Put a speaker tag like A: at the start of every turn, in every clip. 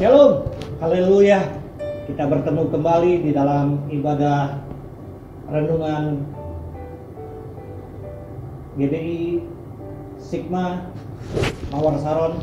A: Shalom, haleluya. Kita bertemu kembali di dalam ibadah renungan GBI Sigma Mawar Saron.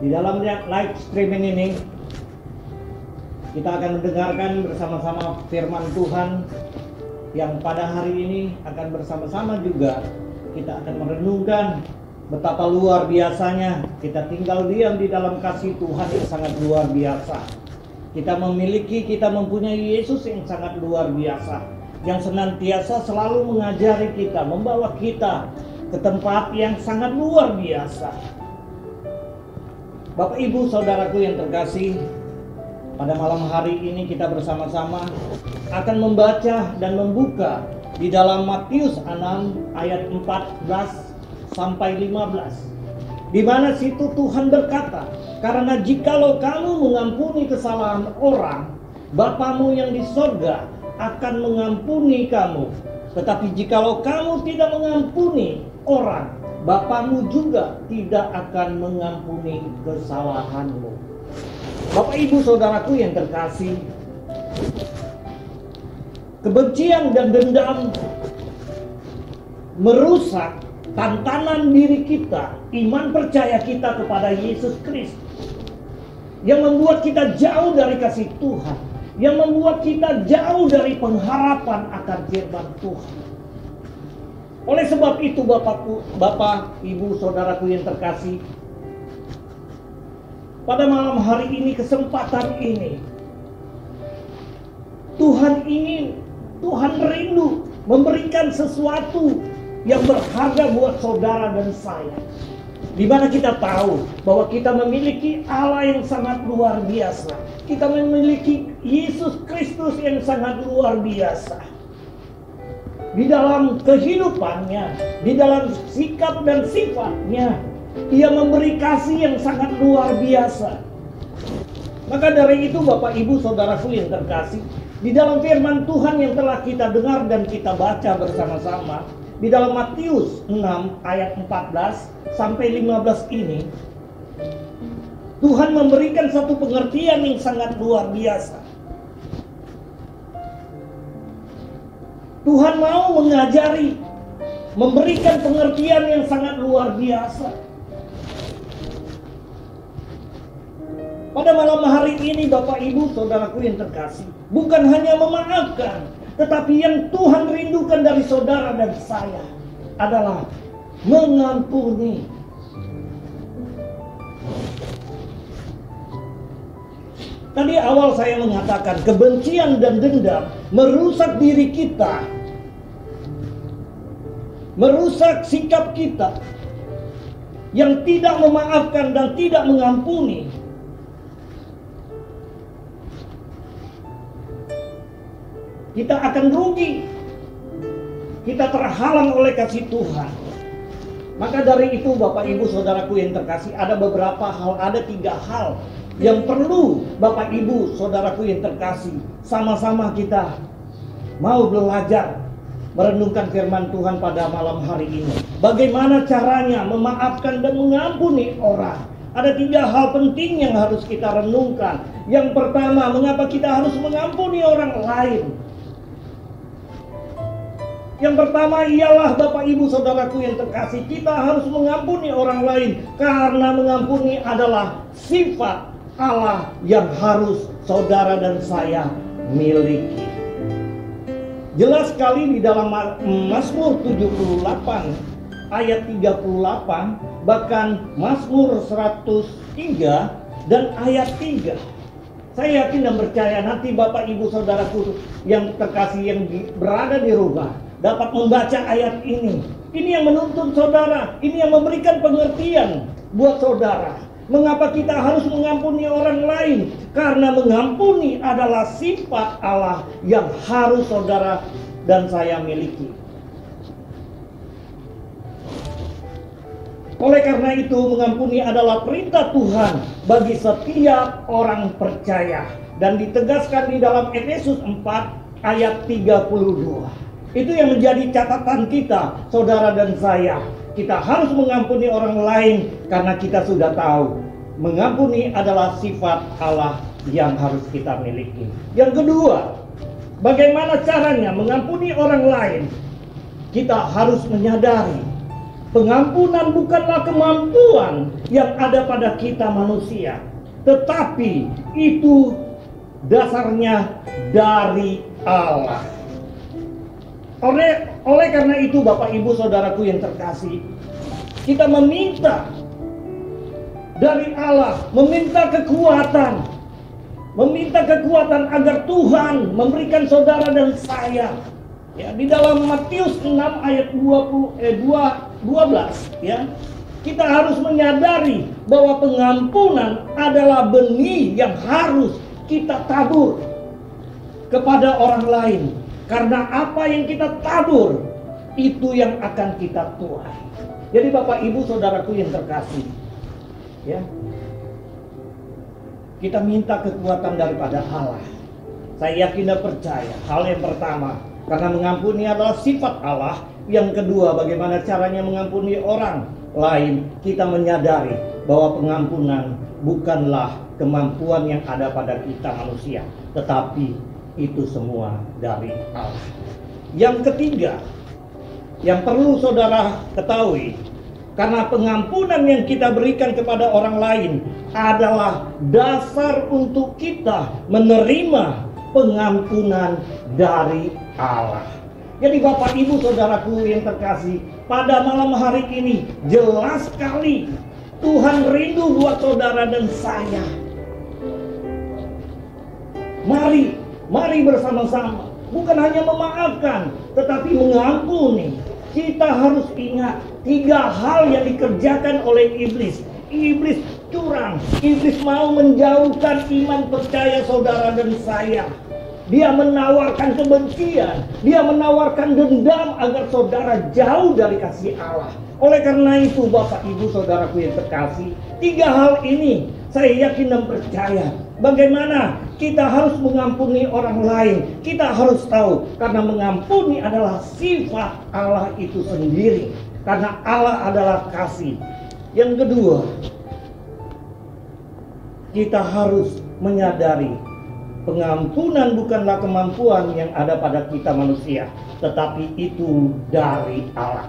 A: Di dalam live streaming ini kita akan mendengarkan bersama-sama firman Tuhan yang pada hari ini akan bersama-sama juga kita akan merenungkan betapa luar biasanya kita tinggal diam di dalam kasih Tuhan yang sangat luar biasa. Kita mempunyai Yesus yang sangat luar biasa, yang senantiasa selalu mengajari kita, membawa kita ke tempat yang sangat luar biasa. Bapak Ibu Saudaraku yang terkasih, pada malam hari ini kita bersama-sama akan membaca dan membuka di dalam Matius 6 ayat 14 sampai 15, di mana situ Tuhan berkata, karena jikalau kamu mengampuni kesalahan orang, Bapamu yang di sorga akan mengampuni kamu. Tetapi jikalau kamu tidak mengampuni orang, Bapamu juga tidak akan mengampuni kesalahanmu. Bapak Ibu Saudaraku yang terkasih, kebencian dan dendam merusak tantangan diri kita, iman percaya kita kepada Yesus Kristus, yang membuat kita jauh dari kasih Tuhan, yang membuat kita jauh dari pengharapan akan firman Tuhan. Oleh sebab itu Bapak, Ibu, Saudaraku yang terkasih, pada malam hari ini, kesempatan ini, Tuhan rindu memberikan sesuatu yang berharga buat saudara dan saya. Di mana kita tahu bahwa kita memiliki Allah yang sangat luar biasa. Kita memiliki Yesus Kristus yang sangat luar biasa. Di dalam kehidupannya, di dalam sikap dan sifatnya, Ia memberi kasih yang sangat luar biasa. Maka dari itu Bapak Ibu Saudaraku yang terkasih, di dalam firman Tuhan yang telah kita dengar dan kita baca bersama-sama, di dalam Matius 6 ayat 14 sampai 15 ini, Tuhan memberikan satu pengertian yang sangat luar biasa. Tuhan mau mengajari, memberikan pengertian yang sangat luar biasa. Pada malam hari ini Bapak Ibu Saudaraku yang terkasih, bukan hanya memaafkan, tetapi yang Tuhan rindukan dari saudara dan saya adalah mengampuni. Tadi awal saya mengatakan kebencian dan dendam merusak diri kita, merusak sikap kita yang tidak memaafkan dan tidak mengampuni. Kita akan rugi. Kita terhalang oleh kasih Tuhan. Maka dari itu Bapak Ibu Saudaraku yang terkasih, ada beberapa hal, ada 3 hal yang perlu Bapak Ibu Saudaraku yang terkasih, sama-sama kita mau belajar merenungkan firman Tuhan pada malam hari ini. Bagaimana caranya memaafkan dan mengampuni orang. Ada 3 hal penting yang harus kita renungkan. Yang pertama, mengapa kita harus mengampuni orang lain? Yang pertama ialah Bapak Ibu Saudaraku yang terkasih, kita harus mengampuni orang lain karena mengampuni adalah sifat Allah yang harus saudara dan saya miliki. Jelas sekali di dalam Mazmur 78 ayat 38, bahkan Mazmur 103 dan ayat 3. Saya yakin dan percaya nanti Bapak Ibu Saudaraku yang terkasih yang berada di rumah dapat membaca ayat ini. Ini yang menuntun saudara, ini yang memberikan pengertian buat saudara. Mengapa kita harus mengampuni orang lain? Karena mengampuni adalah sifat Allah yang harus saudara dan saya miliki. Oleh karena itu, mengampuni adalah perintah Tuhan bagi setiap orang percaya. Dan ditegaskan di dalam Efesus 4 ayat 32. Itu yang menjadi catatan kita, saudara dan saya. Kita harus mengampuni orang lain karena kita sudah tahu mengampuni adalah sifat Allah yang harus kita miliki. Yang kedua, bagaimana caranya mengampuni orang lain? Kita harus menyadari pengampunan bukanlah kemampuan yang ada pada kita manusia, tetapi itu dasarnya dari Allah. Oleh karena itu, Bapak Ibu Saudaraku yang terkasih, kita meminta dari Allah, meminta kekuatan agar Tuhan memberikan saudara dan saya. Ya, di dalam Matius 6 ayat 12 ya, kita harus menyadari bahwa pengampunan adalah benih yang harus kita tabur kepada orang lain. Karena apa yang kita tabur, itu yang akan kita tuai. Jadi Bapak Ibu Saudaraku yang terkasih, ya, kita minta kekuatan daripada Allah. Saya yakin dan percaya, hal yang pertama, karena mengampuni adalah sifat Allah. Yang kedua, bagaimana caranya mengampuni orang lain? Kita menyadari bahwa pengampunan bukanlah kemampuan yang ada pada kita manusia, tetapi itu semua dari Allah. Yang ketiga, yang perlu saudara ketahui, karena pengampunan yang kita berikan kepada orang lain adalah dasar untuk kita menerima pengampunan dari Allah. Jadi Bapak Ibu Saudaraku yang terkasih, pada malam hari ini jelas sekali Tuhan rindu buat saudara dan saya. Mari bersama-sama, bukan hanya memaafkan, tetapi mengampuni. Kita harus ingat 3 hal yang dikerjakan oleh iblis. Iblis curang, iblis mau menjauhkan iman percaya saudara dan saya. Dia menawarkan kebencian, dia menawarkan dendam agar saudara jauh dari kasih Allah. Oleh karena itu Bapak Ibu Saudaraku yang terkasih, 3 hal ini saya yakin dan percaya. Bagaimana kita harus mengampuni orang lain? Kita harus tahu, karena mengampuni adalah sifat Allah itu sendiri. Karena Allah adalah kasih. Yang kedua, kita harus menyadari pengampunan bukanlah kemampuan yang ada pada kita manusia, tetapi itu dari Allah.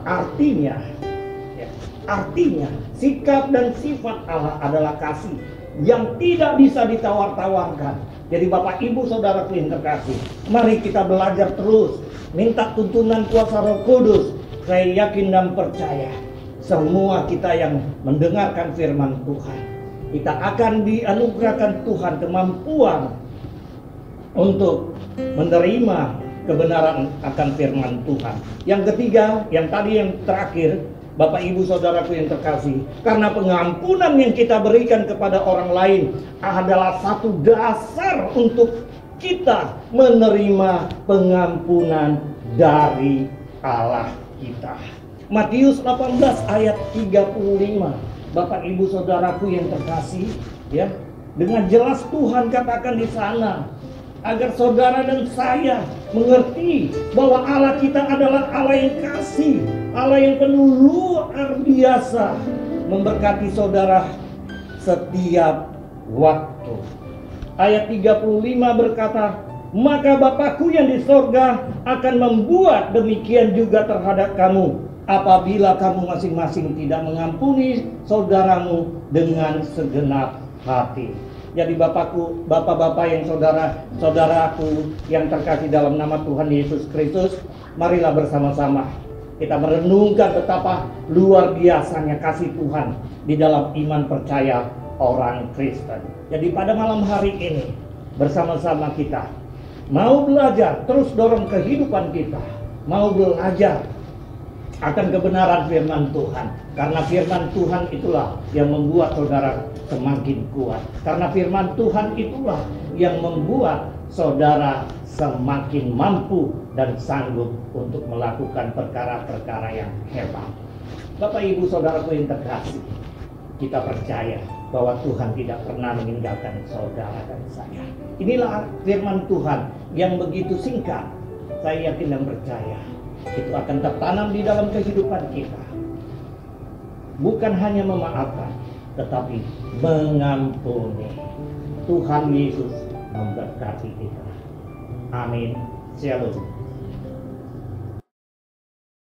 A: Artinya sikap dan sifat Allah adalah kasih yang tidak bisa ditawar-tawarkan. Jadi Bapak Ibu Saudaraku yang terkasih, mari kita belajar terus, minta tuntunan kuasa Roh Kudus. Saya yakin dan percaya semua kita yang mendengarkan firman Tuhan, kita akan dianugerahkan Tuhan kemampuan untuk menerima kebenaran akan firman Tuhan. Yang ketiga, yang terakhir, Bapak Ibu Saudaraku yang terkasih, karena pengampunan yang kita berikan kepada orang lain adalah satu dasar untuk kita menerima pengampunan dari Allah kita. Matius 18 ayat 35. Bapak Ibu Saudaraku yang terkasih, ya, dengan jelas Tuhan katakan di sana, agar saudara dan saya mengerti bahwa Allah kita adalah Allah yang kasih, Allah yang penuh luar biasa, memberkati saudara setiap waktu. Ayat 35 berkata, maka Bapakku yang di sorga akan membuat demikian juga terhadap kamu, apabila kamu masing-masing tidak mengampuni saudaramu dengan segenap hati. Jadi bapak-bapak yang saudaraku yang terkasih dalam nama Tuhan Yesus Kristus, marilah bersama-sama kita merenungkan betapa luar biasanya kasih Tuhan di dalam iman percaya orang Kristen. Jadi pada malam hari ini bersama-sama kita mau belajar, terus dorong kehidupan kita, mau belajar akan kebenaran firman Tuhan. Karena firman Tuhan itulah yang membuat saudara semakin kuat. Karena firman Tuhan itulah yang membuat saudara semakin mampu dan sanggup untuk melakukan perkara-perkara yang hebat. Bapak Ibu Saudaraku yang terkasih, kita percaya bahwa Tuhan tidak pernah meninggalkan saudara dan saya. Inilah firman Tuhan yang begitu singkat. Saya yakin dan percaya itu akan tertanam di dalam kehidupan kita. Bukan hanya memaafkan, tetapi mengampuni. Tuhan Yesus memberkati kita. Amin. Shalom.